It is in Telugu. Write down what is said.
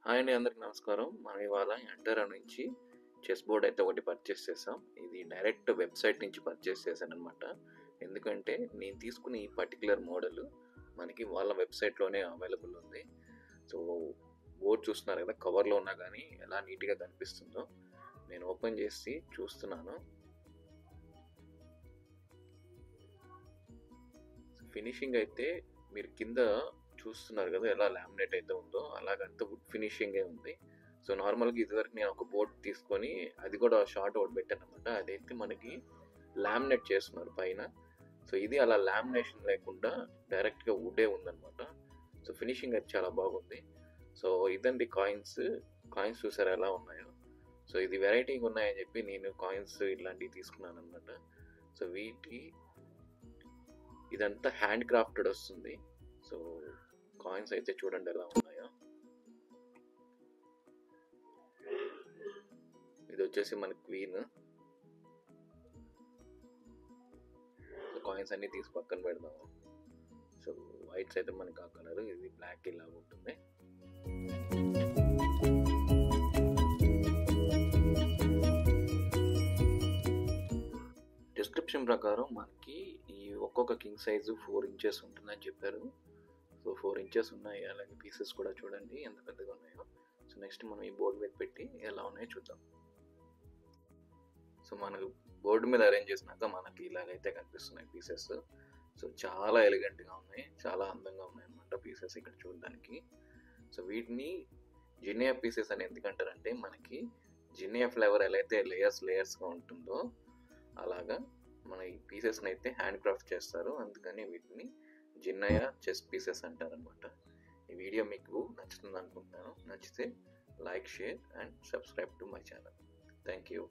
హాయ్ అండి, అందరికి నమస్కారం. మనం ఇవాళ ఎంటరా నుంచి చెస్ బోర్డ్ అయితే ఒకటి పర్చేస్ చేసాం. ఇది డైరెక్ట్ వెబ్సైట్ నుంచి పర్చేస్ చేశాననమాట. ఎందుకంటే నేను తీసుకున్న ఈ పర్టిక్యులర్ మోడల్ మనకి వాళ్ళ వెబ్సైట్లోనే అవైలబుల్ ఉంది. సో బోర్డ్ చూస్తున్నారు కదా, కవర్లో ఉన్నా కానీ ఎలా నీట్గా కనిపిస్తుందో. నేను ఓపెన్ చేసి చూస్తున్నాను. ఫినిషింగ్ అయితే మీరు కింద చూస్తున్నారు కదా, ఎలా లామినేట్ అయితే ఉందో అలాగంతా వుడ్ ఫినిషింగే ఉంది. సో నార్మల్గా ఇదివరకు నేను ఒక బోర్డ్ తీసుకొని అది కూడా షార్ట్ ఒకటి పెట్టాను అనమాట. అదైతే మనకి లామినేట్ చేస్తున్నారు పైన. సో ఇది అలా లామినేషన్ లేకుండా డైరెక్ట్గా వుడ్డే ఉందన్నమాట. సో ఫినిషింగ్ అయితే చాలా బాగుంది. సో ఇదండి కాయిన్స్ చూసారు ఎలా ఉన్నాయో. సో ఇది వెరైటీగా ఉన్నాయని చెప్పి నేను కాయిన్స్ ఇట్లాంటివి తీసుకున్నాను అనమాట. సో ఇదంతా హ్యాండ్ క్రాఫ్టెడ్ వస్తుంది. సో కాయిన్స్ అయితే చూడండి ఎలా ఉన్నాయో. ఇది వచ్చేసి మన క్వీన్. కాయిన్స్ అన్ని తీసి పక్కన పెడదాము. సో వైట్స్ అయితే మనకి ఆ కలర్, ఇది బ్లాక్ ఇలా ఉంటుంది. డిస్క్రిప్షన్ ప్రకారం మనకి ఈ ఒక్కొక్క కింగ్ సైజు 4 ఇంచెస్ ఉంటుందని చెప్పారు. సో 4 ఇంచెస్ ఉన్నాయి. అలాగే పీసెస్ కూడా చూడండి ఎంత పెద్దగా ఉన్నాయో. సో నెక్స్ట్ మనం ఈ బోర్డు మీద పెట్టి ఎలా ఉన్నాయో చూద్దాం. సో మనకు బోర్డు మీద అరేంజ్ చేసినాక మనకి ఇలాగైతే కనిపిస్తున్నాయి పీసెస్. సో చాలా ఎలిగెంట్గా ఉన్నాయి, చాలా అందంగా ఉన్నాయి అన్నమాట పీసెస్ ఇక్కడ చూడడానికి. సో వీటిని జినియా పీసెస్ అని ఎందుకంటారంటే, మనకి జినియా ఫ్లేవర్ ఎలా అయితే లేయర్స్గా ఉంటుందో అలాగా మన ఈ పీసెస్ని అయితే హ్యాండ్ క్రాఫ్ట్ చేస్తారు. అందుకని వీటిని జిన్నయ చెస్ పీసెస్ అంటారనమాట. ఈ వీడియో మీకు నచ్చుతుంది అనుకుంటున్నాను. నచ్చితే like, share and subscribe to my channel. Thank you.